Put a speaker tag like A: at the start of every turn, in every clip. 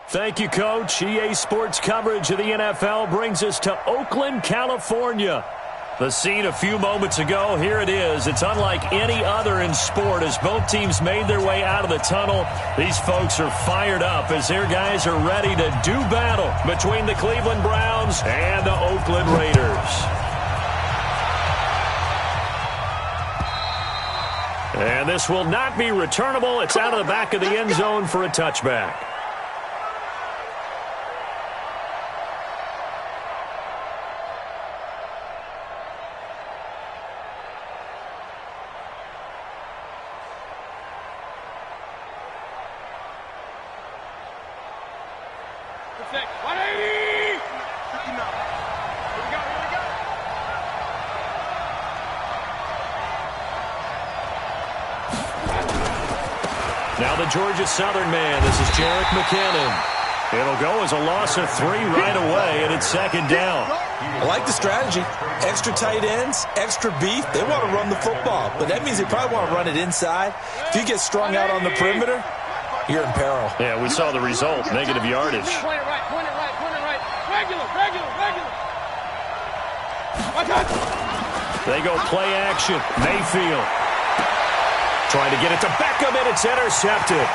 A: Thank you, Coach. EA Sports coverage of the NFL brings us to Oakland, California. The scene a few moments ago, here it is. It's unlike any other in sport as both teams made their way out of the tunnel. These folks are fired up as their guys are ready to do battle between the Cleveland Browns and the Oakland Raiders. And this will not be returnable. It's out of the back of the end zone for a touchback. Now the Georgia Southern man. This is Jerick McKinnon. It'll go as a loss of 3 right away, and it's second down.
B: I like the strategy. Extra tight ends, extra beef. They want to run the football, but that means they probably want to run it inside. If you get strung out on the perimeter, you're in peril.
A: Yeah, we saw the result, negative yardage.
C: Point it right, point it right, point it right. Regular.
A: They go play action. Mayfield trying to get it to Beckham, and it's intercepted.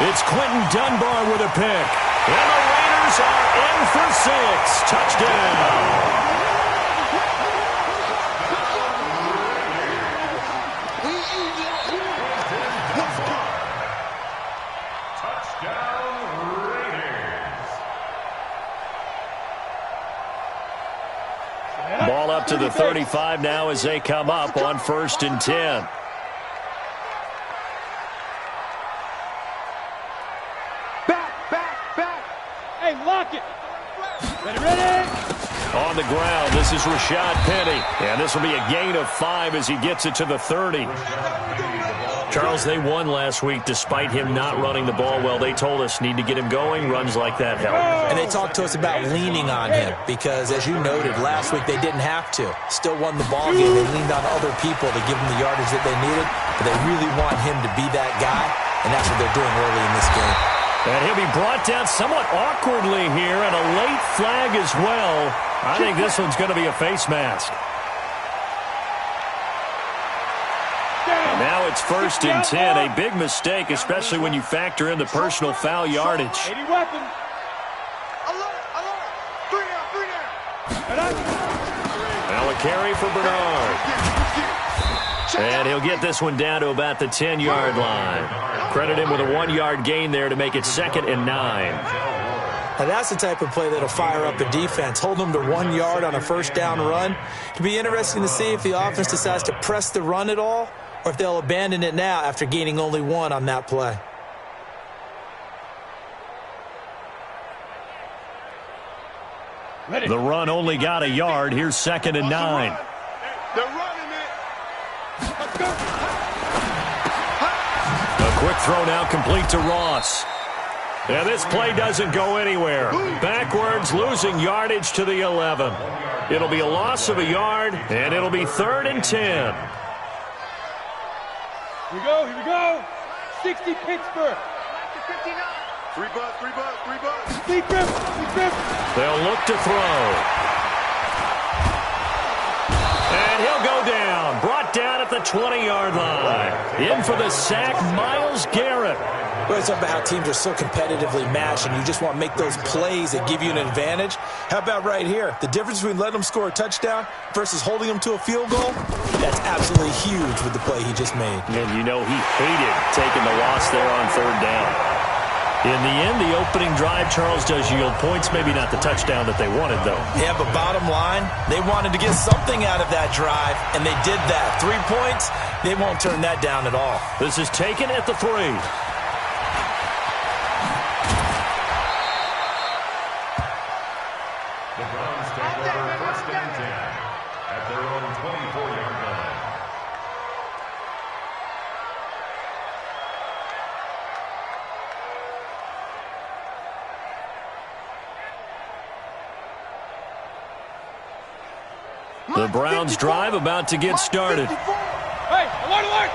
A: It's Quentin Dunbar with a pick. And the Raiders are in for 6. Touchdown. Ball up to the 35 now as they come up on 1st and 10.
C: Hey, lock it. Ready.
A: On the ground, this is Rashad Penny. And this will be a gain of 5 as he gets it to the 30. Charles, they won last week despite him not running the ball well. They told us need to get him going. Runs like that help.
B: And they talked to us about leaning on him because, as you noted, last week they didn't have to. Still won the ball game. They leaned on other people to give them the yardage that they needed. But they really want him to be that guy, and that's what they're doing early in this game.
A: And he'll be brought down somewhat awkwardly here, and a late flag as well. I think this one's going to be a face mask. Now it's 1st and 10. A big mistake, especially when you factor in the personal foul yardage.
C: 80 weapons.
A: Now a carry for Bernard. And he'll get this one down to about the 10-yard line. Credit him with a 1-yard gain there to make it 2nd and 9.
B: Now that's the type of play that'll fire up a defense. Hold them to 1 yard on a first down run. It'll be interesting to see if the offense decides to press the run at all or if they'll abandon it now after gaining only 1 on that play.
A: The run only got a yard. Here's 2nd and 9.
C: They're running it. Let's go.
A: A quick throw now complete to Ross. And this play doesn't go anywhere. Backwards, losing yardage to the 11. It'll be a loss of a yard, and it'll be 3rd and 10.
C: Here we go. 60 Pittsburgh.
D: 3 bucks.
C: Deep grip.
A: They'll look to throw. And he'll go down. Brought down at the 20-yard line. In for the sack, Myles Garrett.
B: Well, it's about how teams are so competitively matched, and you just want to make those plays that give you an advantage. How about right here? The difference between letting them score a touchdown versus holding them to a field goal, that's absolutely huge with the play he just made.
A: And you know he hated taking the loss there on 3rd down. In the end, the opening drive, Charles, does yield points. Maybe not the touchdown that they wanted, though.
B: Yeah, but bottom line, they wanted to get something out of that drive, and they did that. 3 points, they won't turn that down at all.
A: This is taken at the 3.
E: The Browns take over 1st and 10 at their own 24-yard line.
A: The Browns drive about to get started.
C: Hey, alert!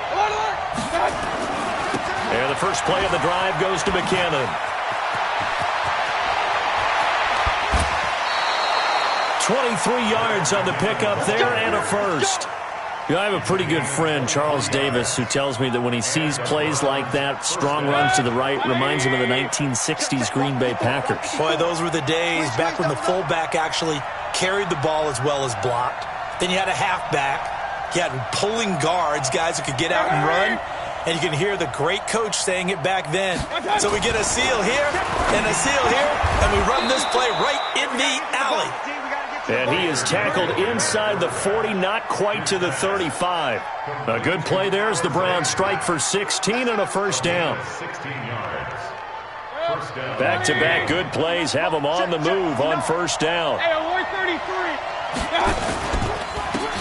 A: And the first play of the drive goes to McKinnon. 23 yards on the pickup there and a first. I have a pretty good friend, Charles Davis, who tells me that when he sees plays like that, strong runs to the right, reminds him of the 1960s Green Bay Packers.
B: Boy, those were the days back when the fullback actually carried the ball as well as blocked. Then you had a halfback. You had pulling guards, guys who could get out and run. And you can hear the great coach saying it back then. So we get a seal here and a seal here, and we run this play right in the alley.
A: And he is tackled inside the 40, not quite to the 35. A good play there as the Browns strike for 16 and a first down.
E: 16 yards. First down.
A: Back-to-back good plays have them on the move on first down.
C: Hey, alert 33.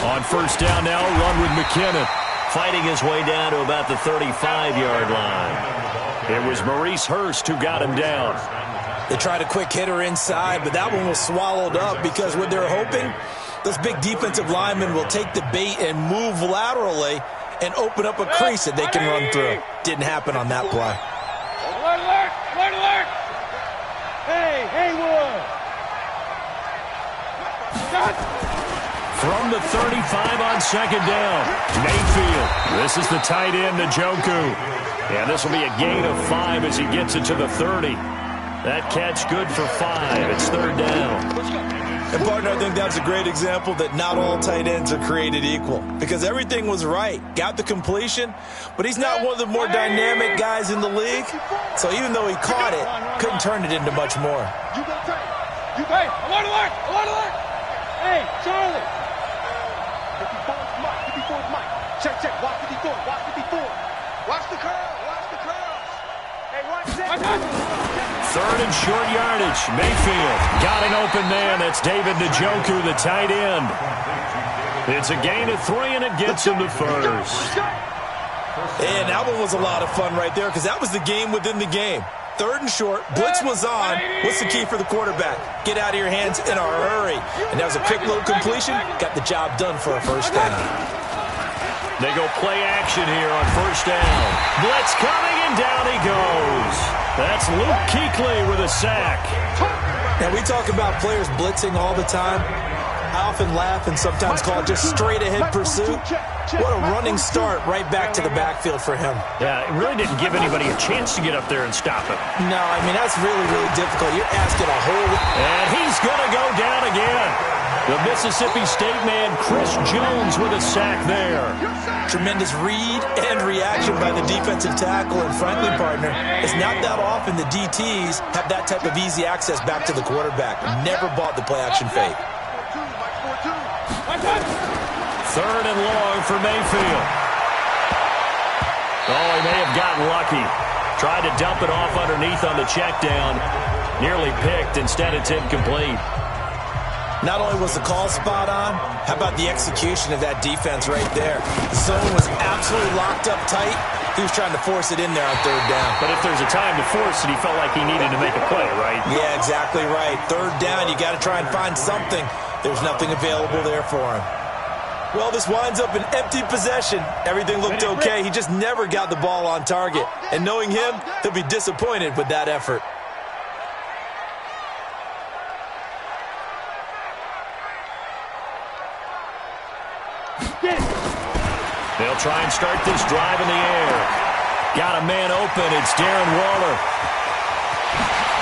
A: On first down now, run with McKinnon. Fighting his way down to about the 35-yard line. It was Maurice Hurst who got him down.
B: They tried a quick hitter inside, but that one was swallowed up because what they're hoping, those big defensive linemen will take the bait and move laterally and open up a crease that they can run through. Didn't happen on that play.
C: Alert! Hey, Haywood!
A: From the 35 on second down, Mayfield. This is the tight end, Njoku. And this will be a gain of 5 as he gets it to the 30. That catch good for 5. It's 3rd down.
B: And, partner, I think that's a great example that not all tight ends are created equal because everything was right. Got the completion, but he's not one of the more dynamic guys in the league. So even though he caught it, couldn't turn it into much more.
C: Hey, alert! Hey, Charlie!
D: 54's Mike. Check. Watch 54. Watch the curls. Hey, watch that.
A: 3rd and short yardage. Mayfield got an open man. That's David Njoku, the tight end. It's a gain of 3, and it gets him to first.
B: And that one was a lot of fun right there because that was the game within the game. 3rd and short, blitz was on. What's the key for the quarterback? Get out of your hands in a hurry. And that was a quick little completion. Got the job done for a first down.
A: They go play action here on first down. Blitz coming, and down he goes. That's Luke Kuechly with a sack.
B: Now, we talk about players blitzing all the time. I often laugh and sometimes call it just straight-ahead pursuit. What a running start right back to the backfield for him.
A: Yeah, it really didn't give anybody a chance to get up there and stop him.
B: No, I mean, that's really, really difficult. You're asking a whole...
A: And he's going to go down again. The Mississippi State man, Chris Jones, with a sack there.
B: Tremendous read and reaction by the defensive tackle. And frankly, partner, it's not that often the DTs have that type of easy access back to the quarterback. Never bought the play-action fake.
A: 3rd and long for Mayfield. Oh, he may have gotten lucky. Tried to dump it off underneath on the check down. Nearly picked. Instead, it's incomplete.
B: Not only was the call spot on, how about the execution of that defense right there? The zone was absolutely locked up tight, He was trying to force it in there on third down.
A: But if there's a time to force it, he felt like he needed to make a play, right?
B: Yeah, exactly right. Third down, you got to try and find something. There's nothing available there for him. Well, this winds up an empty possession. Everything looked okay. He just never got the ball on target. And knowing him, he'll be disappointed with that effort.
A: They'll try and start this drive in the air. Got a man open. It's Darren Waller.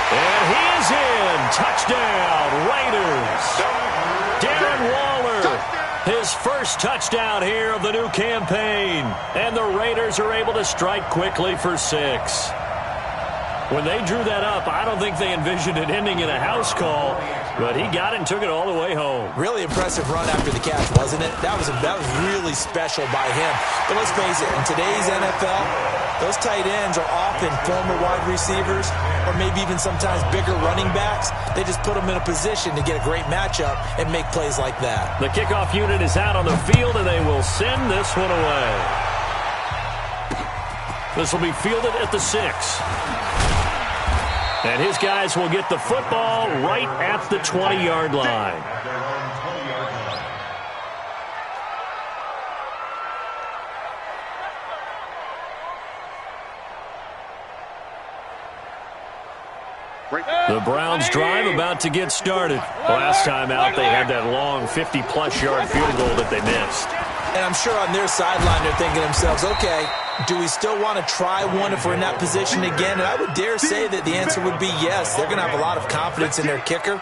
A: And he is in. Touchdown, Raiders. Darren Waller, his first touchdown here of the new campaign. And the Raiders are able to strike quickly for 6. When they drew that up, I don't think they envisioned it ending in a house call, but he got it and took it all the way home.
B: Really impressive run after the catch, wasn't it? That was really special by him. But let's face it, in today's NFL, those tight ends are often former wide receivers or maybe even sometimes bigger running backs. They just put them in a position to get a great matchup and make plays like that.
A: The kickoff unit is out on the field, and they will send this one away. This will be fielded at the 6. And his guys will get the football right at the 20-yard line. The Browns drive about to get started. Last time out, they had that long 50-plus yard field goal that they missed.
B: And I'm sure on their sideline they're thinking to themselves, okay, do we still want to try one if we're in that position again? And I would dare say that the answer would be yes. They're going to have a lot of confidence in their kicker.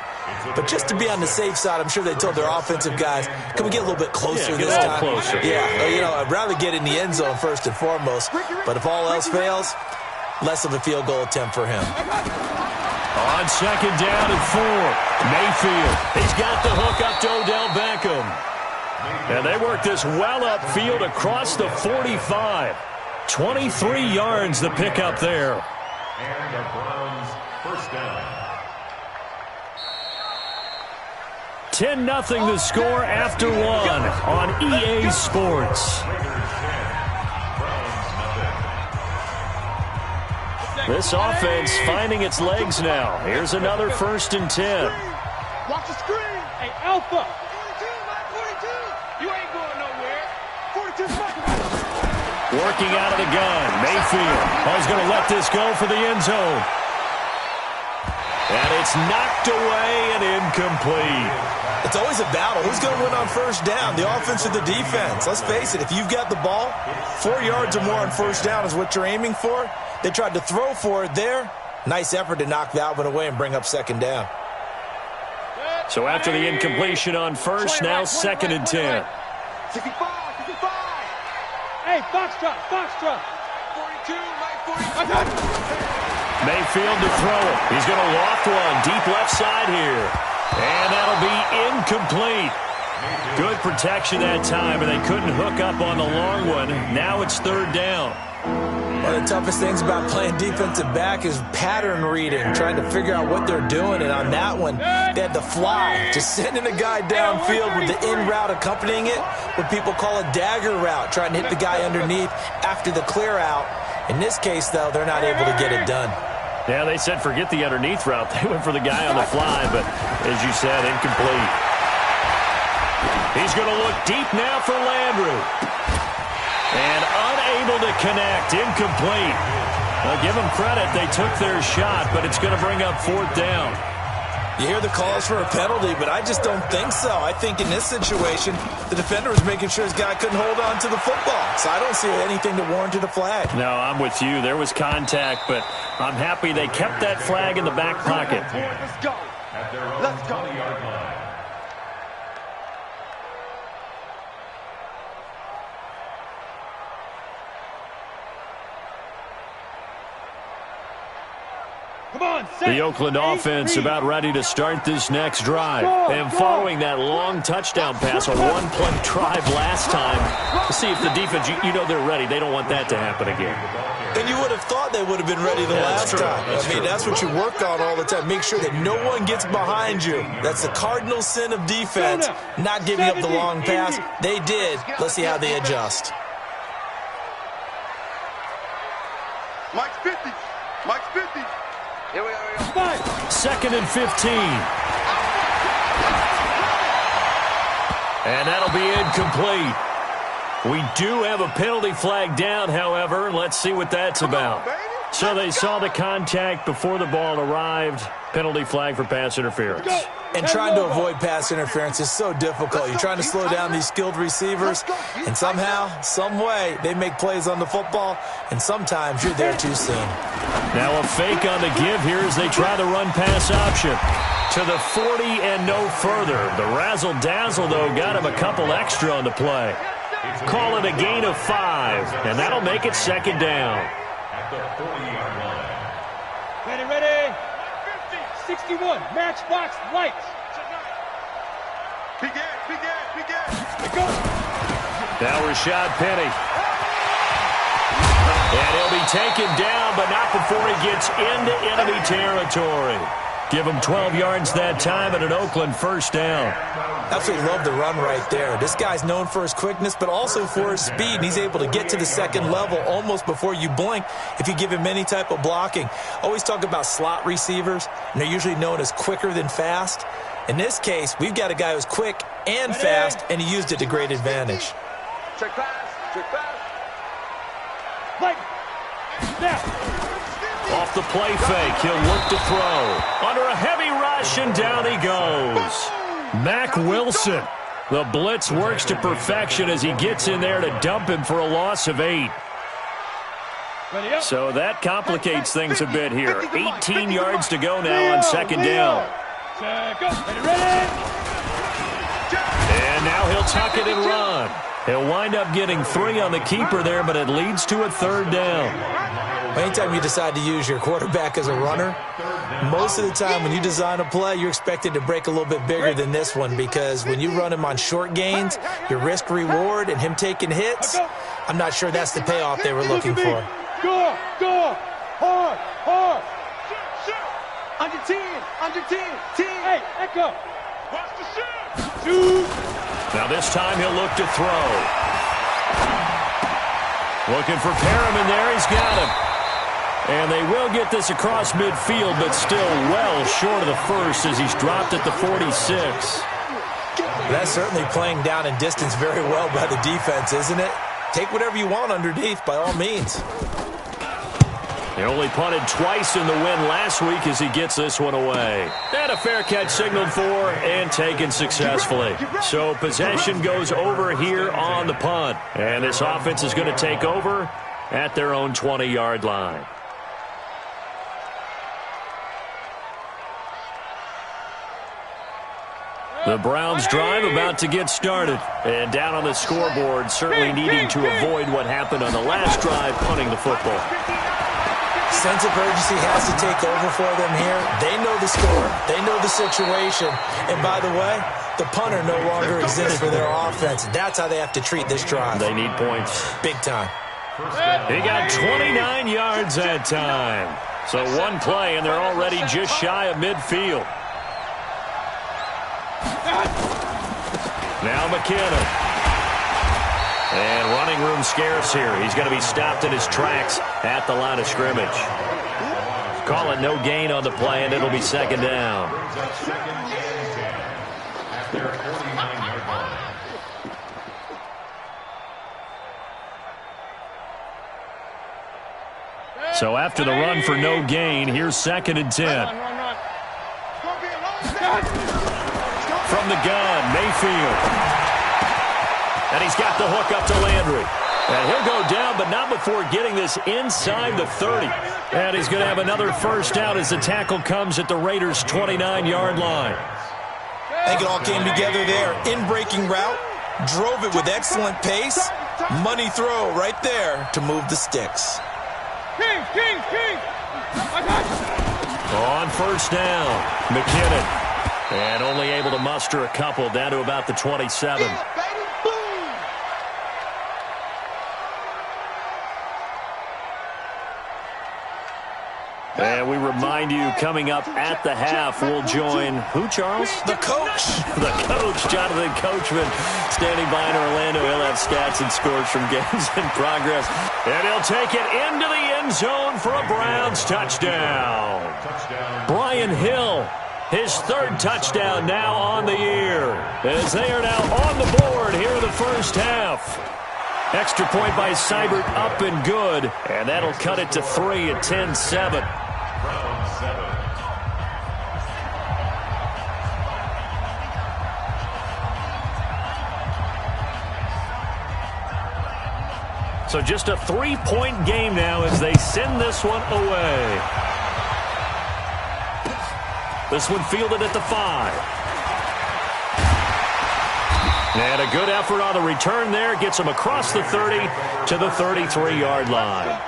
B: But just to be on the safe side, I'm sure they told their offensive guys, can we get a little bit closer this time?
A: Closer.
B: Yeah, I'd rather get in the end zone first and foremost. But if all else fails, less of a field goal attempt for him.
A: On second down and 4, Mayfield. He's got the hook up to Odell Beckham. And they work this well upfield across the 45. 23 yards the pickup there.
E: And the Browns first down.
A: 10-0 the score after 1 on EA Sports. This offense finding its legs now. Here's another 1st and 10.
C: Watch the screen. Hey, Alpha. 42. You ain't going nowhere. 42 seconds.
A: Working out of the gun. Mayfield. He's going to let this go for the end zone. And it's knocked away and incomplete.
B: It's always a battle. Who's going to win on first down, the offense or the defense? Let's face it, if you've got the ball, 4 yards or more on first down is what you're aiming for. They tried to throw for it there. Nice effort to knock that one away and bring up second down.
A: So after the incompletion on first, now 2nd and 10.
C: 65. Hey, Foxtrot. 42, Mike, 42.
A: Mayfield to throw it. He's going to loft one deep left side here. And that'll be incomplete. Good protection that time, and they couldn't hook up on the long one. Now it's 3rd down.
B: One of the toughest things about playing defensive back is pattern reading, trying to figure out what they're doing. And on that one, they had to fly, just sending a guy downfield with the in route accompanying it, what people call a dagger route, trying to hit the guy underneath after the clear out. In this case, though, they're not able to get it done.
A: Yeah, they said forget the underneath route. They went for the guy on the fly, but as you said, incomplete. He's going to look deep now for Landry. And unable to connect, incomplete. Well, give them credit. They took their shot, but it's going to bring up 4th down.
B: You hear the calls for a penalty, but I just don't think so. I think in this situation, the defender was making sure his guy couldn't hold on to the football. So I don't see anything to warrant a flag.
A: No, I'm with you. There was contact, but I'm happy they kept that flag in the back pocket.
C: Let's go.
E: At their own 20-yard line.
A: The Oakland offense about ready to start this next drive. And following that long touchdown pass, a one-play drive last time, to see if the defense, you know they're ready. They don't want that to happen again.
B: And you would have thought they would have been ready the last time. I mean, that's what you work on all the time. Make sure that no one gets behind you. That's the cardinal sin of defense, not giving up the long pass. They did. Let's see how they adjust.
D: Mike's 50. Mike's 50. Here we go.
A: 2nd and 15. And that'll be incomplete. We do have a penalty flag down, however. Let's see what that's about. So they saw the contact before the ball arrived. Penalty flag for pass interference.
B: And trying to avoid pass interference is so difficult. You're trying to slow down these skilled receivers, and somehow, some way, they make plays on the football, and sometimes you're there too soon.
A: Now a fake on the give here as they try the run-pass option. To the 40 and no further. The razzle-dazzle, though, got him a couple extra on the play. Call it a gain of 5, and that'll make it 2nd down.
E: At the 40-yard line.
C: Ready. 61, matchbox lights.
D: Begin.
A: Now Rashad Penny. And he'll be taken down, but not before he gets into enemy territory. Give him 12 yards that time and an Oakland 1st down.
B: Absolutely love the run right there. This guy's known for his quickness, but also for his speed. And he's able to get to the 2nd level almost before you blink if you give him any type of blocking. Always talk about slot receivers, and they're usually known as quicker than fast. In this case, we've got a guy who's quick and fast, and he used it to great advantage.
D: Check pass.
C: Like that.
A: Off the play fake, he'll look to throw. Under a heavy rush, and down he goes. Mack Wilson. The blitz works to perfection as he gets in there to dump him for a loss of 8. So that complicates things a bit here. 18 yards to go now on 2nd down. And now he'll tuck it and run. He'll wind up getting 3 on the keeper there, but it leads to a 3rd down.
B: Anytime you decide to use your quarterback as a runner, most of the time when you design a play, you're expected to break a little bit bigger than this one, because when you run him on short gains, your risk-reward and him taking hits, I'm not sure that's the payoff they were looking for.
C: Go, hard.
D: Under 10.
C: Hey, Echo.
D: Watch the shoot.
C: Shoot.
A: Now this time he'll look to throw. Looking for Perriman there. He's got him. And they will get this across midfield, but still well short of the 1st as he's dropped at the 46.
B: That's certainly playing down in distance very well by the defense, isn't it? Take whatever you want underneath, by all means.
A: He only punted twice in the win last week as he gets this one away. And a fair catch signaled for and taken successfully. So possession goes over here on the punt. And this offense is going to take over at their own 20-yard line. The Browns drive about to get started. And down on the scoreboard, certainly needing to avoid what happened on the last drive, punting the football.
B: Sense of urgency has to take over for them here. They know the score. They know the situation. And by the way, the punter no longer exists for their offense. That's how they have to treat this drive.
A: They need points.
B: Big time.
A: He got 29 yards that time. So one play, and they're already just shy of midfield. Now McKinnon. And running room scarce here. He's going to be stopped in his tracks at the line of scrimmage. Call it no gain on the play, and it'll be 2nd down. So after the run for no gain, here's 2nd and 10. From the gun, Mayfield. And he's got the hook up to Landry. And he'll go down, but not before getting this inside the 30. And he's going to have another 1st down as the tackle comes at the Raiders' 29-yard line.
B: I think it all came together there. In-breaking route, drove it with excellent pace. Money throw right there to move the sticks.
C: King. I got you.
A: On 1st down, McKinnon. And only able to muster a couple down to about the 27. And we remind you, coming up at the half, we'll join who, Charles?
B: The coach.
A: The coach, Jonathan Coachman, standing by in Orlando. He'll have stats and scores from games in progress. And he'll take it into the end zone for a Browns touchdown. Brian Hill, his third touchdown now on the year, as they are now on the board here in the first half. Extra point by Seibert, up and good, and that'll cut it to 3 at 10-7. So just a 3-point game now as they send this one away. This one fielded at the 5. And a good effort on the return there. Gets him across the 30 to the 33-yard line.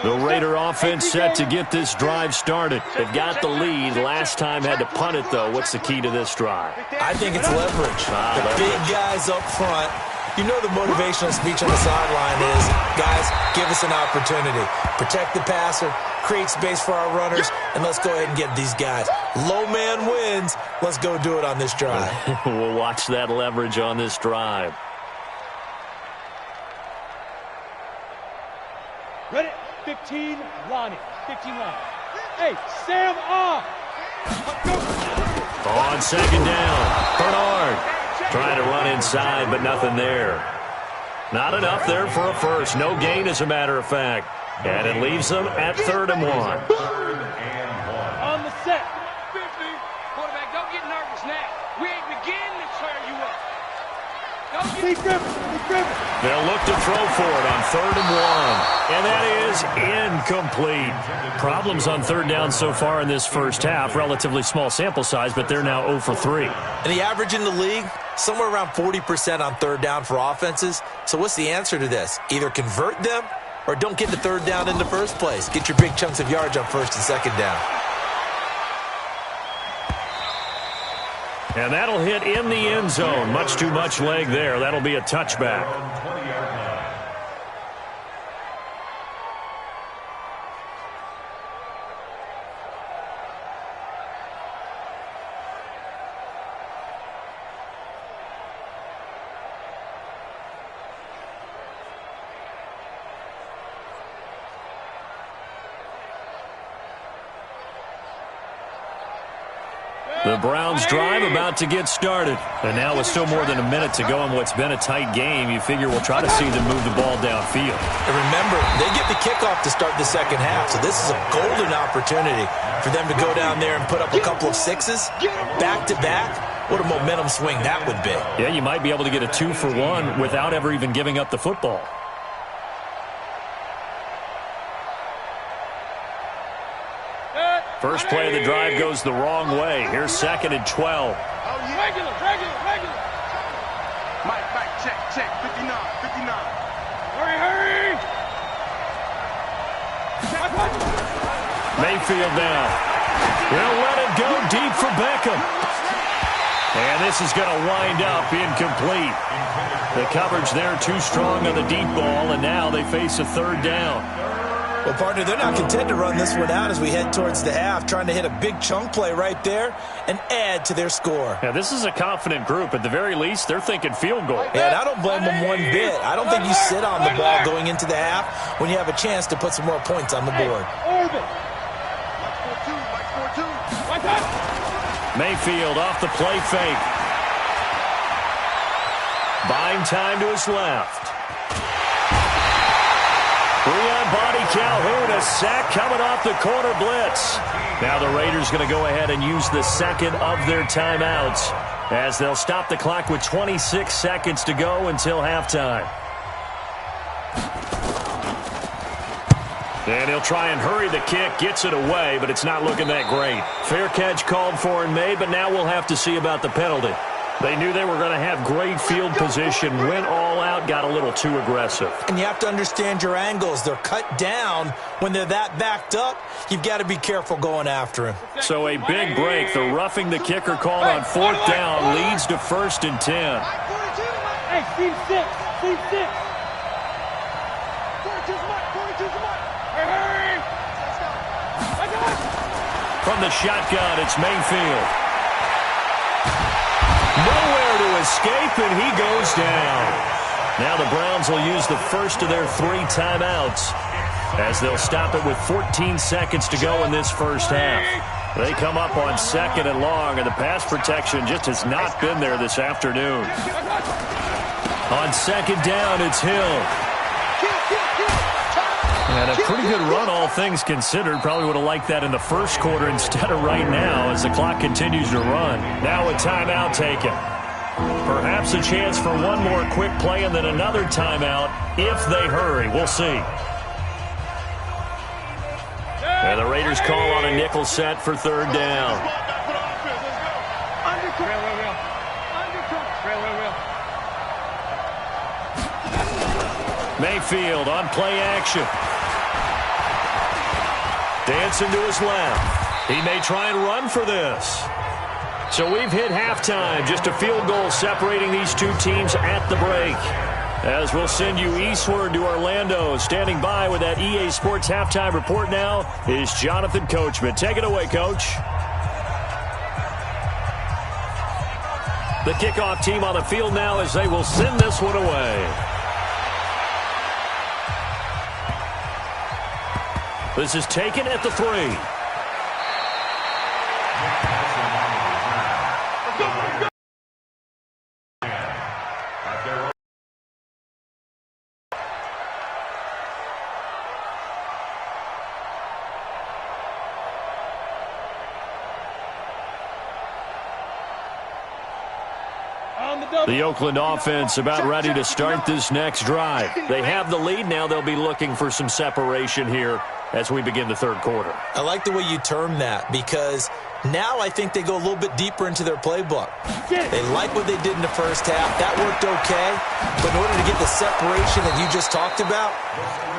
A: The Raider offense set to get this drive started. They've got the lead. Last time had to punt it, though. What's the key to this drive?
B: I think it's leverage. The big guys up front. You know the motivational speech on the sideline is, guys, give us an opportunity. Protect the passer, create space for our runners, and let's go ahead and get these guys. Low man wins. Let's go do it on this drive.
A: We'll watch that leverage on this drive.
C: Ready? 15, Lonnie. 15, Lonnie. Hey, Sam off.
A: On second down, Bernard trying to run inside, but nothing there. Not enough there for a first. No gain, as a matter of fact. And it leaves them at 3rd and 1.
C: On the set.
D: 50. Quarterback, don't get nervous now. We ain't beginning to tear you up.
C: Stay driven.
A: They'll look to throw for it on 3rd and 1. And that is incomplete. Problems on 3rd down so far in this first half. Relatively small sample size, but they're now 0 for 3.
B: And the average in the league, somewhere around 40% on 3rd down for offenses. So what's the answer to this? Either convert them or don't get the 3rd down in the first place. Get your big chunks of yards on 1st and 2nd down.
A: And that'll hit in the end zone. Much too much leg there. That'll be a touchback. The Browns drive about to get started. And now with still more than a minute to go in what's been a tight game, you figure we'll try to see them move the ball downfield.
B: And remember, they get the kickoff to start the second half, so this is a golden opportunity for them to go down there and put up a couple of sixes back-to-back. What a momentum swing that would be.
A: Yeah, you might be able to get a 2-for-1 without ever even giving up the football. First play of the drive goes the wrong way. Here's 2nd and 12.
C: Regular.
D: Mike, check. 59.
C: Hurry.
A: Mayfield now. They'll let it go deep for Beckham. And this is going to wind up incomplete. The coverage there too strong on the deep ball, and now they face a 3rd down.
B: Well, partner, they're not content to run this one out as we head towards the half, trying to hit a big chunk play right there and add to their score.
A: Yeah, this is a confident group. At the very least, they're thinking field goal.
B: Yeah, and I don't blame them one bit. I don't think you sit on the ball going into the half when you have a chance to put some more points on the board.
A: Mayfield off the play fake. Buying time to his left. Body Calhoun, a sack coming off the corner blitz. Now the Raiders going to go ahead and use the second of their timeouts as they'll stop the clock with 26 seconds to go until halftime. And he'll try and hurry the kick, gets it away, but it's not looking that great. Fair catch called for and made, but now we'll have to see about the penalty. They knew they were going to have great field position, went all out, got a little too aggressive.
B: And you have to understand your angles. They're cut down. When they're that backed up, you've got to be careful going after him.
A: So a big break. The roughing the kicker called on 4th down leads to 1st and 10.
C: Hey, team 6.
A: From the shotgun, it's Mayfield. Nowhere to escape, and he goes down. Now the Browns will use the first of their 3 timeouts as they'll stop it with 14 seconds to go in this first half. They come up on 2nd and long, and the pass protection just has not been there this afternoon. On 2nd down, it's Hill. And a pretty good run, all things considered. Probably would have liked that in the first quarter instead of right now as the clock continues to run. Now a timeout taken. Perhaps a chance for one more quick play and then another timeout if they hurry. We'll see. And the Raiders call on a nickel set for 3rd down. Mayfield on play action. Dancing to his left. He may try and run for this. So we've hit halftime. Just a field goal separating these two teams at the break. As we'll send you eastward to Orlando. Standing by with that EA Sports halftime report now is Jonathan Coachman. Take it away, Coach. The kickoff team on the field now as they will send this one away. This is taken at the 3. The Oakland offense about ready to start this next drive. They have the lead now. They'll be looking for some separation here as we begin the 3rd quarter.
B: I like the way you term that because now I think they go a little bit deeper into their playbook. They like what they did in the first half. That worked okay. But in order to get the separation that you just talked about,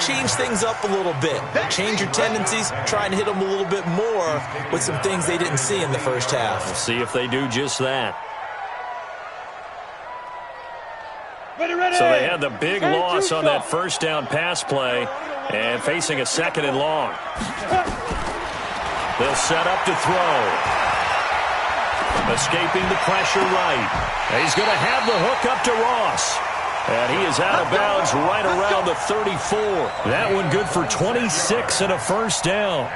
B: change things up a little bit. Change your tendencies. Try and hit them a little bit more with some things they didn't see in the first half.
A: We'll see if they do just that. So they had the big loss on that first down pass play and facing a 2nd and long. They'll set up to throw. Escaping the pressure right. He's going to have the hook up to Ross. And he is out of bounds right around the 34. That one good for 26 and a first down.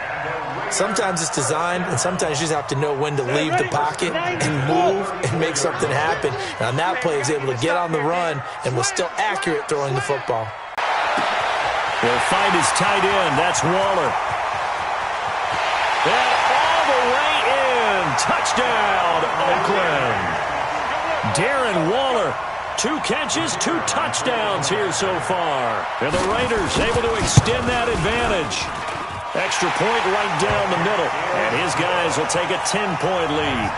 B: Sometimes it's designed, and sometimes you just have to know when to leave the pocket and move and make something happen. And on that play, he was able to get on the run and was still accurate throwing the football.
A: He'll find his tight end. That's Waller. And all the way in. Touchdown, Oakland. Darren Waller. 2 catches, 2 touchdowns here so far. And the Raiders able to extend that advantage. Extra point right down the middle. And his guys will take a 10-point lead.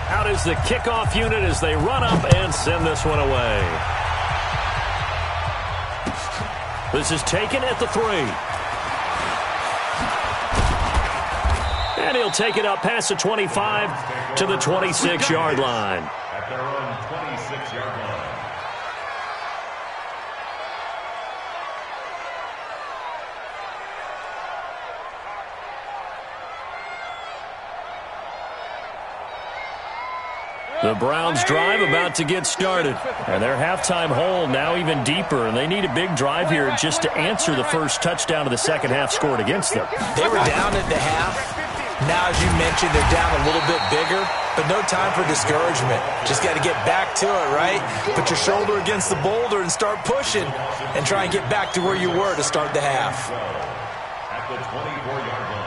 A: Out is the kickoff unit as they run up and send this one away. This is taken at the 3. And he'll take it up past the 25 to the 26-yard line.
E: At their own 26-yard line.
A: The Browns drive about to get started. And their halftime hole now even deeper. And they need a big drive here just to answer the first touchdown of the second half scored against them.
B: They were down at the half. Now, as you mentioned, they're down a little bit bigger. But no time for discouragement. Just got to get back to it, right? Put your shoulder against the boulder and start pushing. And try and get back to where you were to start the half.
E: At the 24-yard line.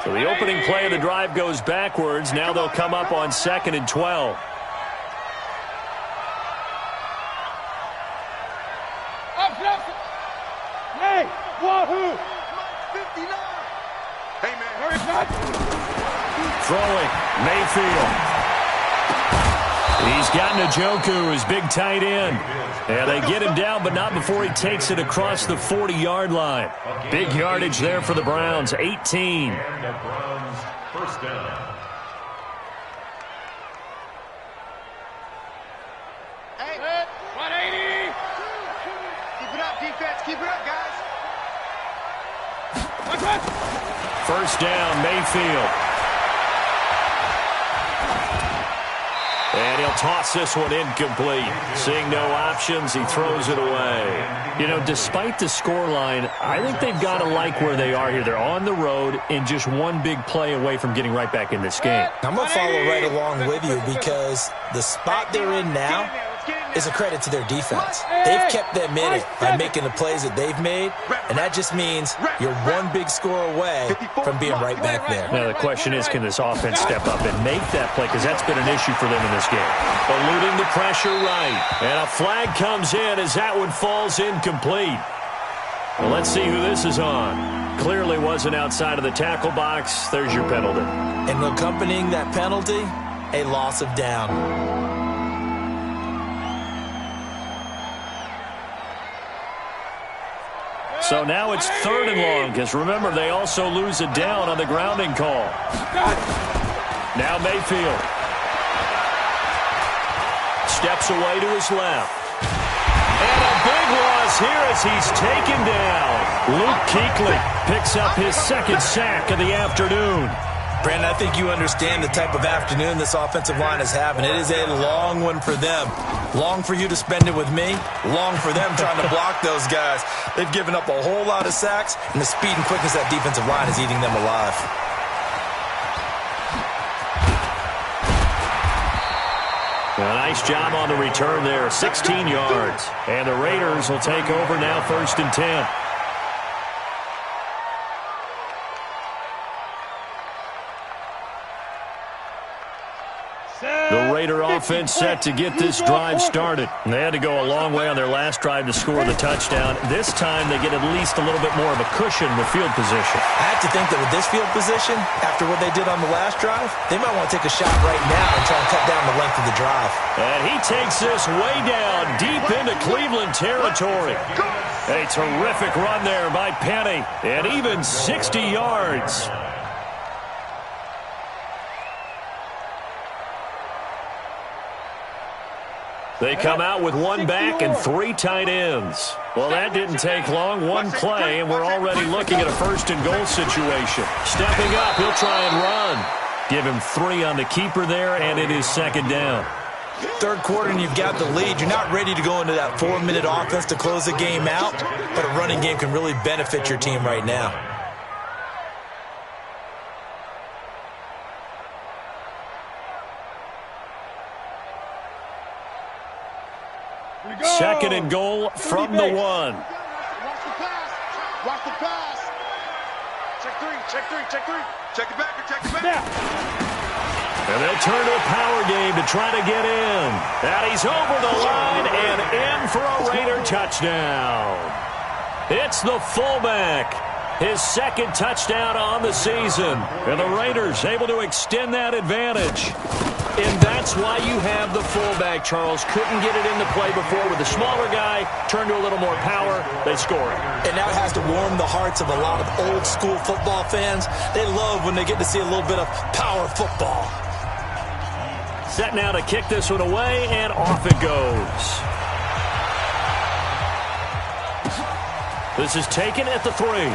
A: So the opening play of the drive goes backwards. Now they'll come up on 2nd and 12.
C: Hey, Wahoo!
D: 59. Hey, man, hurry back.
A: Throwing, Mayfield. He's got Njoku, his big tight end. And they get him down, but not before he takes it across the 40-yard line. Big yardage there for the Browns, 18.
E: And the Browns first down.
D: Keep it up, guys.
A: First down, Mayfield. And he'll toss this one incomplete. Seeing no options, he throws it away. You know, despite the scoreline, I think they've got to like where they are here. They're on the road and just one big play away from getting right back in this game.
B: I'm going to follow right along with you because the spot they're in now is a credit to their defense. They've kept them in it by making the plays that they've made, and that just means you're one big score away from being right back there.
A: Now, the question is, can this offense step up and make that play? Because that's been an issue for them in this game. Eluding the pressure right. And a flag comes in as that one falls incomplete. Well, let's see who this is on. Clearly wasn't outside of the tackle box. There's your penalty.
B: And accompanying that penalty, a loss of down.
A: So now it's 3rd and long, because remember, they also lose a down on the grounding call. Now Mayfield. Steps away to his left. And a big loss here as he's taken down. Luke Kuechly picks up his 2nd sack of the afternoon.
B: Brandon, I think you understand the type of afternoon this offensive line is having. It is a long one for them. Long for you to spend it with me. Long for them trying to block those guys. They've given up a whole lot of sacks, and the speed and quickness of that defensive line is eating them alive.
A: A nice job on the return there. 16 yards. And the Raiders will take over now, 1st and 10. The Raider offense set to get this drive started. They had to go a long way on their last drive to score the touchdown. This time they get at least a little bit more of a cushion with field position.
B: I have to think that with this field position, after what they did on the last drive, they might want to take a shot right now and try and cut down the length of the drive.
A: And he takes this way down deep into Cleveland territory. A terrific run there by Penny, and even 60 yards. They come out with 1 back and 3 tight ends. Well, that didn't take long. 1 play, and we're already looking at a 1st and goal situation. Stepping up, he'll try and run. Give him 3 on the keeper there, and it is 2nd down.
B: 3rd quarter, and you've got the lead. You're not ready to go into that 4-minute offense to close the game out, but a running game can really benefit your team right now.
A: Second and goal from the 1.
D: Watch the pass. Watch the pass. Check 3. Check 3. Check 3. Check it back. Check it back.
A: And they'll turn to a power game to try to get in. And he's over the line and in for a Raider touchdown. It's the fullback. His 2nd touchdown on the season. And the Raiders able to extend that advantage. And that's why you have the fullback, Charles. Couldn't get it into play before with the smaller guy. Turned to a little more power. They score it.
B: And that has to warm the hearts of a lot of old-school football fans. They love when they get to see a little bit of power football.
A: Set now to kick this one away, and off it goes. This is taken at the 3.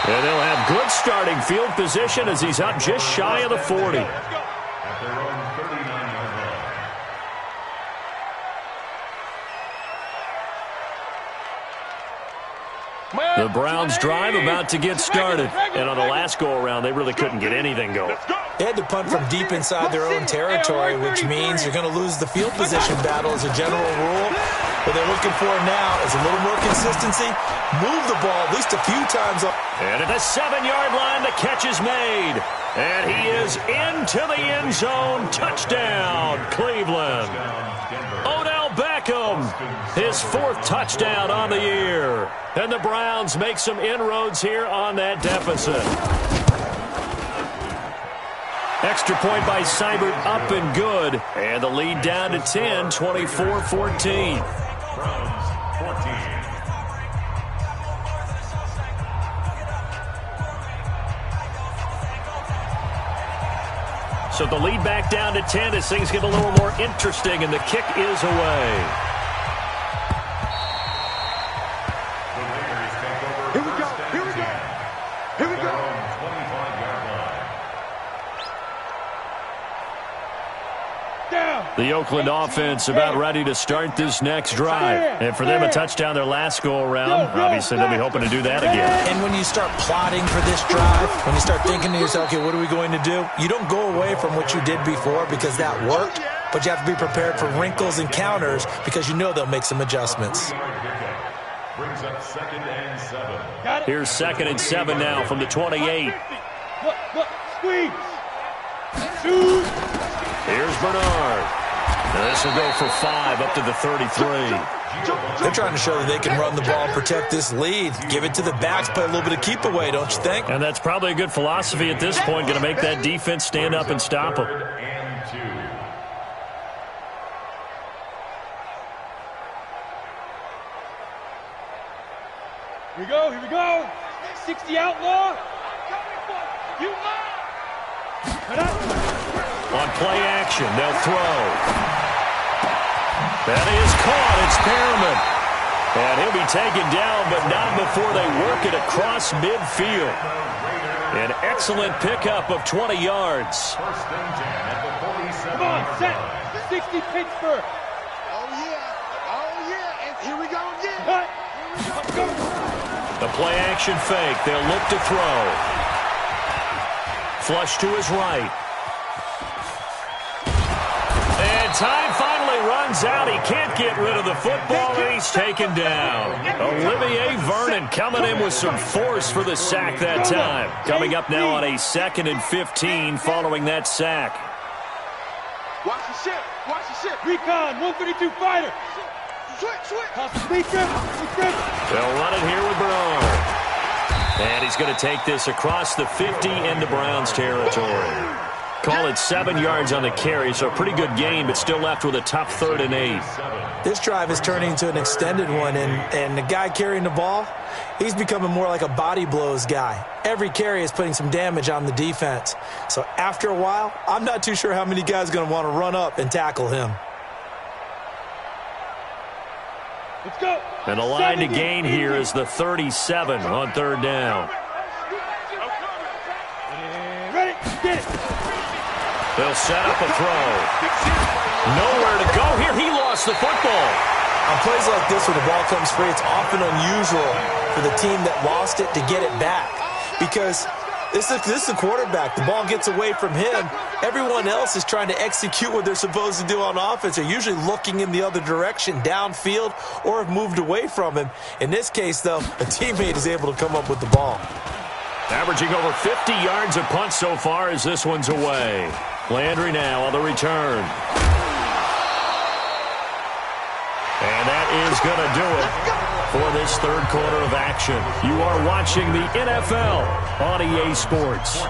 A: And they'll have good starting field position as he's up just shy of the 40.
E: At their own 39-yard line.
A: The Browns drive about to get started. And on the last go-around, they really couldn't get anything going.
B: They had to punt from deep inside their own territory, which means you're going to lose the field position battle as a general rule. What they're looking for now is a little more consistency. Move the ball at least a few times.
A: And at the 7-yard line, the catch is made. And he is into the end zone. Touchdown, Cleveland. Odell Beckham, his 4th touchdown on the year. And the Browns make some inroads here on that deficit. Extra point by Seibert, up and good. And the lead down to 10, 24-14.
E: Browns 14.
A: So the lead back down to 10 as things get a little more interesting, and the kick is away. The Oakland offense about ready to start this next drive. And for them, a touchdown their last go-around. Obviously, they'll be hoping to do that again.
B: And when you start plotting for this drive, when you start thinking to yourself, okay, what are we going to do? You don't go away from what you did before because that worked, but you have to be prepared for wrinkles and counters because you know they'll make some adjustments.
E: Brings up 2nd and 7.
A: Here's 2nd and 7 now from the 28.
C: Look, squeeze. Shoot.
A: Here's Bernard. Now this will go for 5 up to the 33.
B: They're trying to show that they can run the ball and protect this lead. Give it to the backs, play a little bit of keep away, don't you think?
A: And that's probably a good philosophy at this point, going to make that defense stand up and stop them.
E: And 2.
C: Here we go. 60 outlaw. You lie.
A: On play action, they'll throw. That is caught. It's Perriman. And he'll be taken down, but not before they work it across midfield. An excellent pickup of 20 yards.
E: 1st and 10 at the 47.
C: Come on, set. 60 Pittsburgh.
D: Oh, yeah. And here we go again.
C: Cut. Go.
A: The play action fake. They'll look to throw. Flush to his right. And time finally runs out. He can't get rid of the football, and he's taken down. Olivier Vernon coming in with some force for the sack that time. Coming up now on a 2nd and 15 following that sack.
D: Watch the ship.
C: Recon, 132 fighter.
D: Switch.
C: Toss the speed trip.
A: They'll run it here with Bernard. And he's going to take this across the 50 into Browns territory. Call it 7 yards on the carry, so a pretty good game, but still left with a tough 3rd and 8.
B: This drive is turning into an extended one, and the guy carrying the ball, he's becoming more like a body blows guy. Every carry is putting some damage on the defense. So after a while, I'm not too sure how many guys are going to want to run up and tackle him.
C: Let's go.
A: And the line to gain here is the 37 on 3rd down.
C: Ready, get it.
A: They'll set up a throw. Nowhere to go here. He lost the football.
B: On plays like this where the ball comes free, it's often unusual for the team that lost it to get it back. Because this is the quarterback. The ball gets away from him. Everyone else is trying to execute what they're supposed to do on offense. They're usually looking in the other direction, downfield, or have moved away from him. In this case, though, a teammate is able to come up with the ball.
A: Averaging over 50 yards a punt so far as this one's away. Landry now on the return. And that is going to do it for this 3rd quarter of action. You are watching the NFL on EA Sports.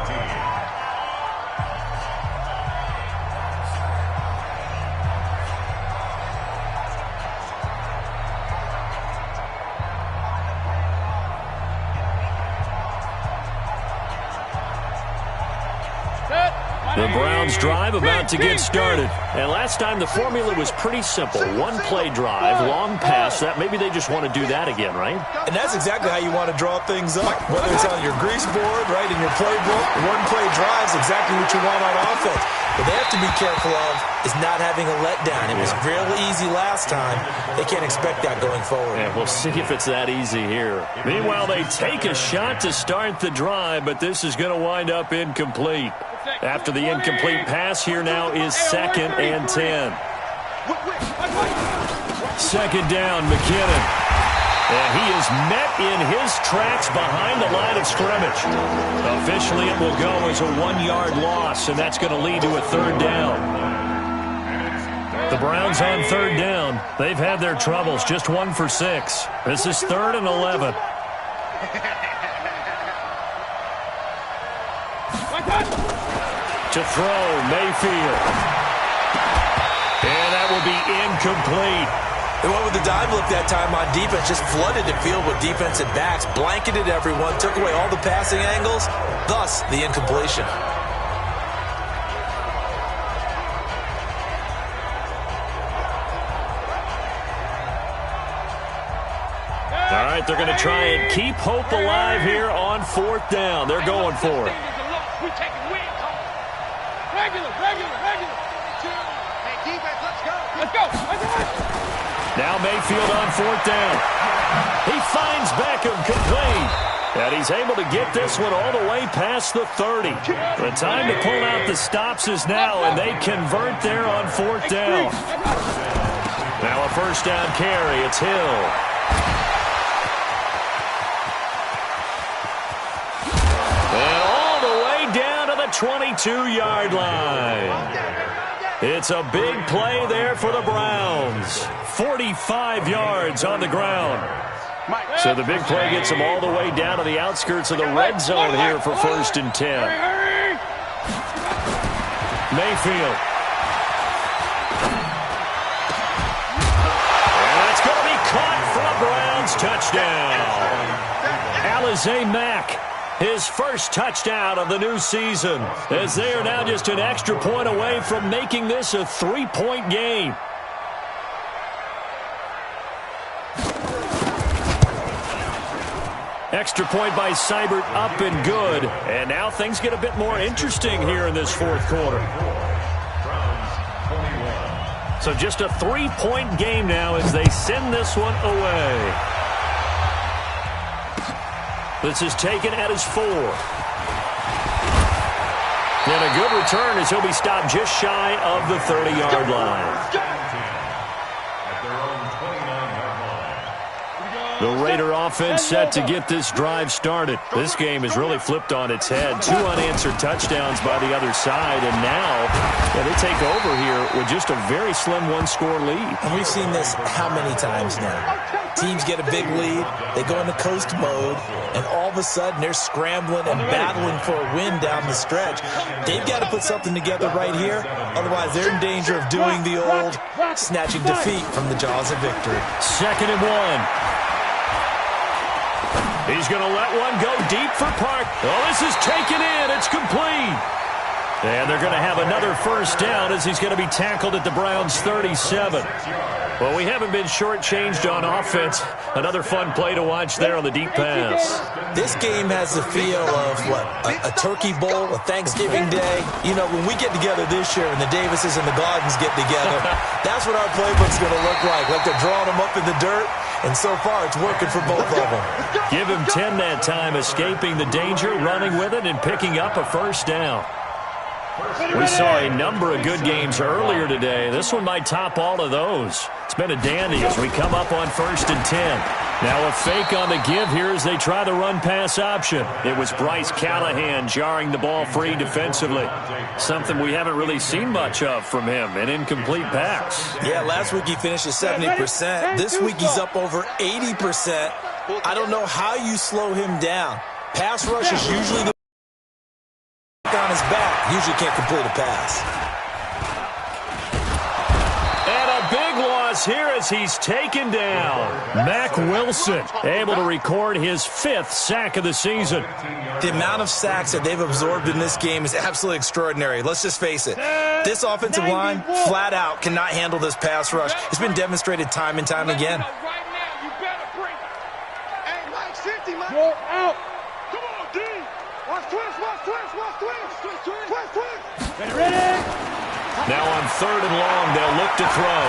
A: The Browns drive about to get started. And last time the formula was pretty simple. One play drive, long pass. That maybe they just want to do that again, right?
B: And that's exactly how you want to draw things up. Whether it's on your grease board, right, in your playbook, one play drive is exactly what you want on offense. What they have to be careful of is not having a letdown. It was real easy last time. They can't expect that going forward.
A: And we'll see if it's that easy here. Meanwhile, they take a shot to start the drive, but this is going to wind up incomplete. After the incomplete pass, here now is 2nd and 10. 2nd down, McKinnon. And he is met in his tracks behind the line of scrimmage. Officially, it will go as a 1-yard loss, and that's going to lead to a 3rd down. The Browns on 3rd down. They've had their troubles, just 1 for 6. This is 3rd and 11. To throw, Mayfield. And that will be incomplete.
B: They went with the dive look that time on defense, just flooded the field with defensive backs, blanketed everyone, took away all the passing angles, thus the incompletion.
A: All right, they're going to try and keep hope alive here on 4th down. They're going for it.
C: We taking wins. Regular.
D: Hey, defense, let's go.
C: Let's go. Let's go.
A: Now Mayfield on 4th down. He finds Beckham complete. And he's able to get this one all the way past the 30. The time to pull out the stops is now, and they convert there on 4th down. Now a 1st down carry. It's Hill. And all the way down to the 22-yard line. It's a big play there for the Browns. 45 yards on the ground. So the big play gets them all the way down to the outskirts of the red zone here for 1st and 10. Mayfield. And that's going to be caught for a Browns touchdown. Alizé Mack, his first touchdown of the new season, as they are now just an extra point away from making this a 3-point game. Extra point by Seibert, up and good. And now things get a bit more interesting here in this 4th quarter. So just a 3-point game now as they send this one away. This is taken at his 4. And a good return as he'll be stopped just shy of the 30-yard line. The Raider offense set to get this drive started. This game has really flipped on its head. 2 unanswered touchdowns by the other side, and now they take over here with just a very slim 1-score lead.
B: And we've seen this how many times now? Teams get a big lead, they go into coast mode, and all of a sudden they're scrambling and battling for a win down the stretch. They've got to put something together right here, otherwise they're in danger of doing the old snatching defeat from the jaws of victory.
A: 2nd and 1. He's going to let one go deep for Park. Oh, this is taken in. It's complete. And they're going to have another 1st down as he's going to be tackled at the Browns' 37. Well, we haven't been shortchanged on offense. Another fun play to watch there on the deep pass.
B: This game has the feel of, what, a turkey bowl, a Thanksgiving day. You know, when we get together this year and the Davises and the Gardens get together, that's what our playbook's going to look like they're drawing them up in the dirt. And so far, it's working for both of them.
A: Give him 10 that time, escaping the danger, running with it, and picking up a 1st down. We saw a number of good games earlier today. This one might top all of those. It's been a dandy as we come up on 1st and 10. Now a fake on the give here as they try the run-pass option. It was Bryce Callahan jarring the ball free defensively. Something we haven't really seen much of from him, an incomplete pass.
B: Yeah, last week he finished at 70%. This week he's up over 80%. I don't know how you slow him down. Pass rush is usually the on his back. Usually can't complete a pass.
A: And a big loss here as he's taken down. Mack Wilson able to record his 5th sack of the season.
B: The amount of sacks that they've absorbed in this game is absolutely extraordinary. Let's just face it. This offensive line, flat out, cannot handle this pass rush. It's been demonstrated time and time again.
C: Right now, you better bring it.
D: Hey, Mike, 50, Mike.
C: Go out.
D: Come on, D. Watch twist, watch twist, watch twist. Twist, twist.
C: Ready?
A: Now on 3rd and long, they'll look to throw.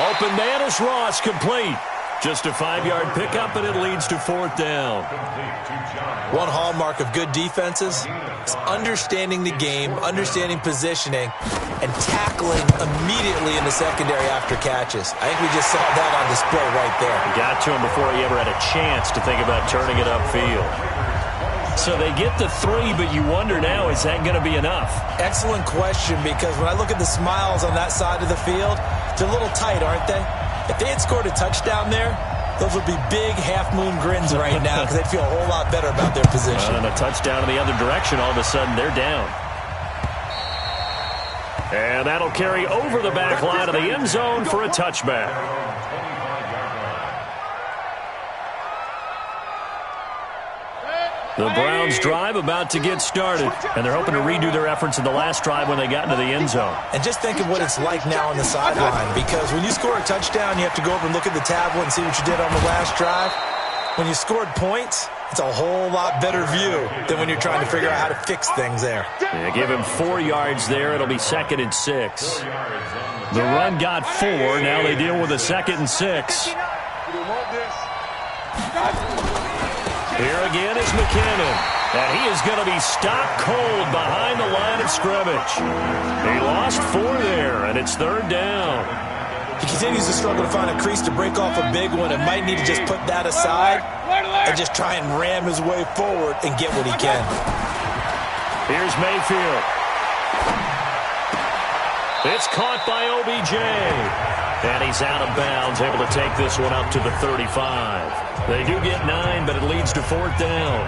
A: Open man is Ross, complete. Just a 5-yard pickup, and it leads to 4th down.
B: One hallmark of good defenses is understanding the game, understanding positioning, and tackling immediately in the secondary after catches. I think we just saw that on display right there.
A: Got to him before he ever had a chance to think about turning it upfield. So they get the 3, but you wonder now, is that going to be enough?
B: Excellent question, because when I look at the smiles on that side of the field, they're a little tight, aren't they? If they had scored a touchdown there, those would be big half-moon grins right now because they'd feel a whole lot better about their position.
A: And a touchdown in the other direction, all of a sudden they're down. And that'll carry over the back line of the end zone for a touchback. The Browns drive about to get started, and they're hoping to redo their efforts in the last drive when they got into the end zone.
B: And just think of what it's like now on the sideline, because when you score a touchdown, you have to go over and look at the tablet and see what you did on the last drive. When you scored points, It's a whole lot better view than when you're trying to figure out how to fix things there.
A: Yeah, give him 4 yards there. It'll be 2nd and 6. The run got 4. Now they deal with a 2nd and 6. Here again is McKinnon. And he is going to be stopped cold behind the line of scrimmage. He lost 4 there, and it's 3rd down.
B: He continues to struggle to find a crease to break off a big one and might need to just put that aside and just try and ram his way forward and get what he can.
A: Here's Mayfield. It's caught by OBJ. And he's out of bounds, able to take this one up to the 35. They do get 9, but it leads to 4th down.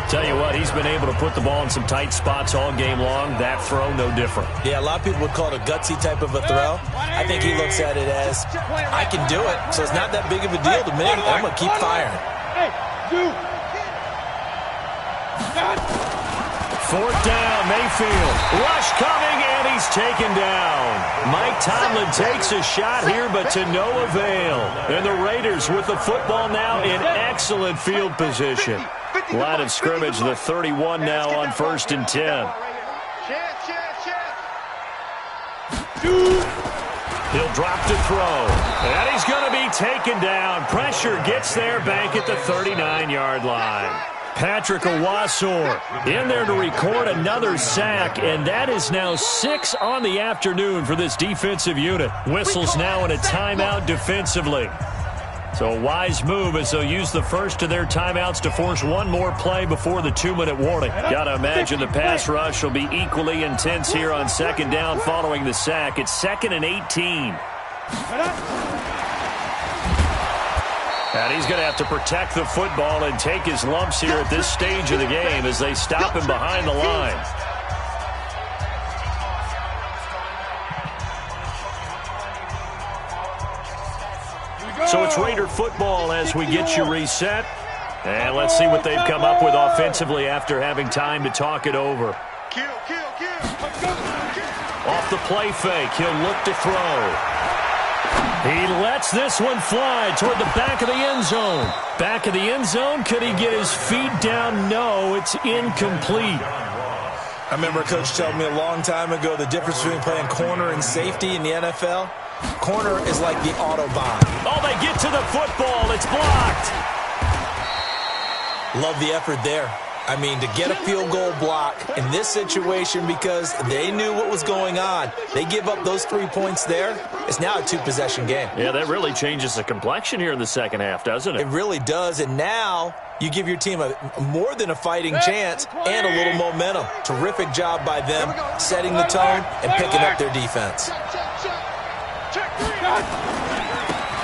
A: Tell you what, he's been able to put the ball in some tight spots all game long. That throw, no different.
B: Yeah, a lot of people would call it a gutsy type of a throw. I think he looks at it as, I can do it, so it's not that big of a deal to me. I'm going to keep firing.
C: Hey, dude.
A: 4th down, Mayfield. Rush coming, and he's taken down. Mike Tomlin takes a shot here, but to no avail. And the Raiders with the football now in excellent field position. Line of scrimmage, the 31 now on 1st and 10. He'll drop to throw. And he's going to be taken down. Pressure gets there back at the 39-yard line. Patrick Owasor in there to record another sack, and that is now 6 on the afternoon for this defensive unit. Whistles now in a timeout defensively. So a wise move as they'll use the first of their timeouts to force one more play before the 2-minute warning. Got to imagine the pass rush will be equally intense here on 2nd down following the sack. It's 2nd and 18. And he's going to have to protect the football and take his lumps here at this stage of the game as they stop him behind the line. So it's Raider football as we get you reset. And let's see what they've come up with offensively after having time to talk it over. Off the play fake, he'll look to throw. He lets this one fly toward the back of the end zone. Back of the end zone, could he get his feet down? No, it's incomplete.
B: I remember a coach telling me a long time ago the difference between playing corner and safety in the NFL. Corner is like the Autobahn.
A: Oh, they get to the football. It's blocked.
B: Love the effort there. I mean, to get a field goal block in this situation because they knew what was going on. They give up those 3 points there. It's now a 2-possession game.
A: Yeah, that really changes the complexion here in the second half, doesn't it?
B: It really does, and now you give your team a more than a fighting chance and a little momentum. Terrific job by them, setting the tone and picking up their defense.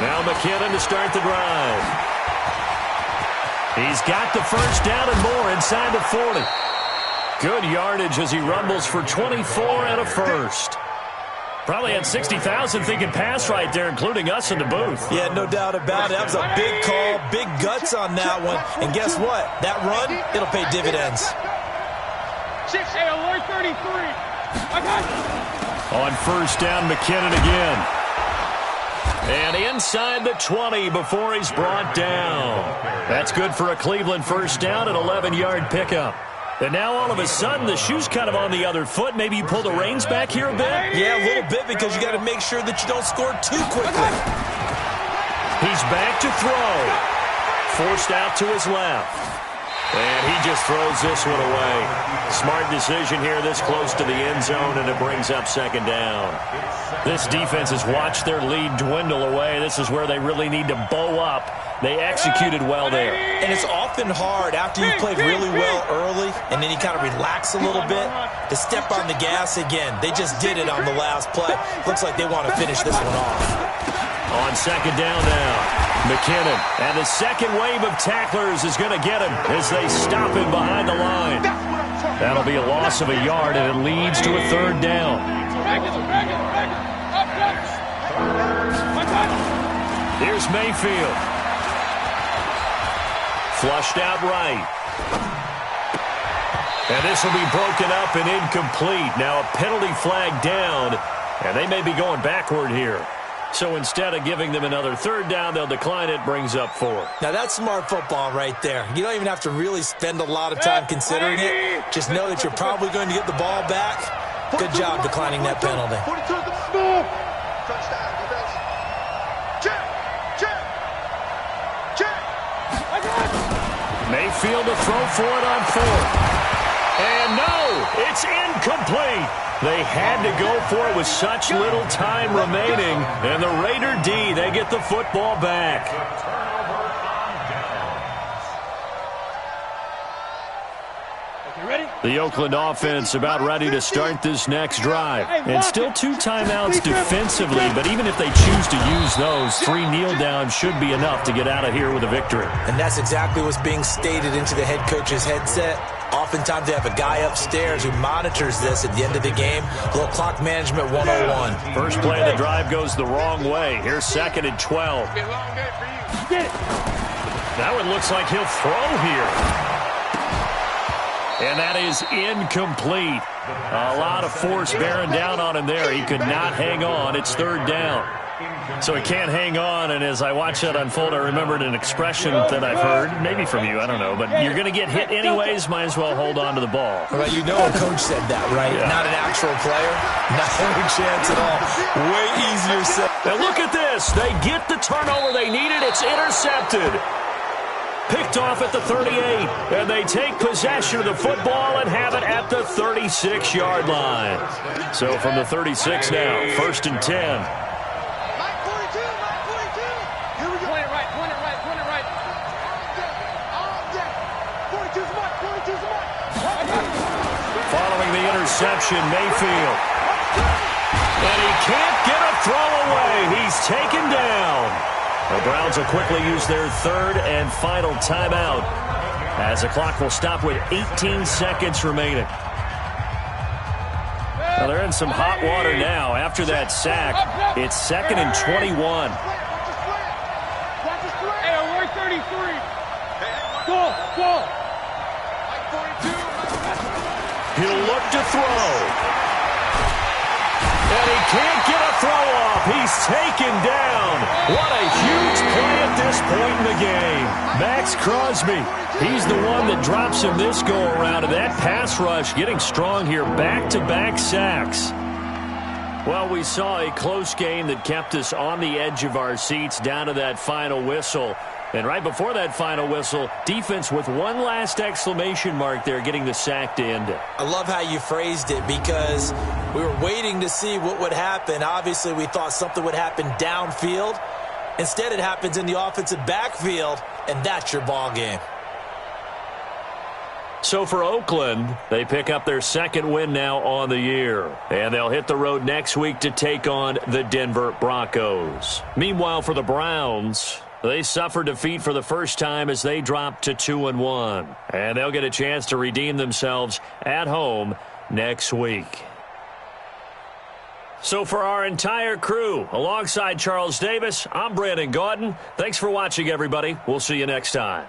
A: Now McKinnon to start the drive. He's got the first down and more inside the 40. Good yardage as he rumbles for 24 and a first. Probably had 60,000 thinking pass right there, including us in the booth.
B: Yeah, no doubt about it. That was a big call, big guts on that one. And guess what? That run, it'll pay dividends.
C: 33.
A: On first down, McKinnon again. And inside the 20 before he's brought down. That's good for a Cleveland first down, an 11-yard pickup. And now all of a sudden the shoe's kind of on the other foot. Maybe you pull the reins back here a bit?
B: Yeah, a little bit because you got to make sure that you don't score too quickly.
A: He's back to throw. Forced out to his left. And he just throws this one away. Smart decision here this close to the end zone, and it brings up 2nd down. This defense has watched their lead dwindle away. This is where they really need to bow up. They executed well there.
B: And it's often hard after you've played really well early and then you kind of relax a little bit to step on the gas again. They just did it on the last play. Looks like they want to finish this one off.
A: On 2nd down now, McKinnon. And the second wave of tacklers is going to get him as they stop him behind the line. That'll be a loss of a yard, and it leads to a 3rd down. Here's Mayfield. Flushed out right. And this will be broken up and incomplete. Now a penalty flag down, and they may be going backward here. So instead of giving them another third down, they'll decline it, brings up 4.
B: Now, that's smart football right there. You don't even have to really spend a lot of time considering it. Just know that you're probably going to get the ball back. Good job declining that penalty.
D: 42 is the small. Touchdown, defense. Check, check, check.
A: Mayfield to throw for it on 4th. And no, it's incomplete. They had to go for it with such little time remaining. And the Raider D, they get the football back. The Oakland offense about ready to start this next drive. And still 2 timeouts defensively, but even if they choose to use those, 3 kneel downs should be enough to get out of here with a victory.
B: And that's exactly what's being stated into the head coach's headset. Oftentimes they have a guy upstairs who monitors this at the end of the game. A little clock management 101.
A: First play of the drive goes the wrong way. Here's 2nd and 12. That one looks like he'll throw here. And that is incomplete. A lot of force bearing down on him there. He could not hang on. It's 3rd down. So he can't hang on, and as I watched that unfold, I remembered an expression that I've heard, maybe from you, I don't know, but you're going to get hit anyways, might as well hold on to the ball.
B: Well, you know a coach said that, right? Yeah. Not an actual player. Not a chance at all. Way easier said.
A: And look at this. They get the turnover they needed. It's intercepted. Picked off at the 38, and they take possession of the football and have it at the 36-yard line. So from the 36 now, 1st and 10. Following the interception, Mayfield. And he can't get a throw away. He's taken down. The Browns will quickly use their 3rd and final timeout as the clock will stop with 18 seconds remaining. Well, they're in some hot water now. After that sack, it's 2nd and 21.
C: Hey, we're 33. Go.
A: He'll look to throw. And he can't get a throw off. He's taken down. What a huge play at this point in the game. Max Crosby, he's the one that drops him this go-around. And that pass rush getting strong here. Back-to-back sacks. Well, we saw a close game that kept us on the edge of our seats down to that final whistle. And right before that final whistle, defense with one last exclamation mark there, getting the sack to end it.
B: I love how you phrased it because we were waiting to see what would happen. Obviously, we thought something would happen downfield. Instead, it happens in the offensive backfield, and that's your ball game.
A: So for Oakland, they pick up their 2nd win now on the year. And they'll hit the road next week to take on the Denver Broncos. Meanwhile, for the Browns, they suffered defeat for the first time as they dropped to 2-1. And they'll get a chance to redeem themselves at home next week. So for our entire crew, alongside Charles Davis, I'm Brandon Gaudin. Thanks for watching, everybody. We'll see you next time.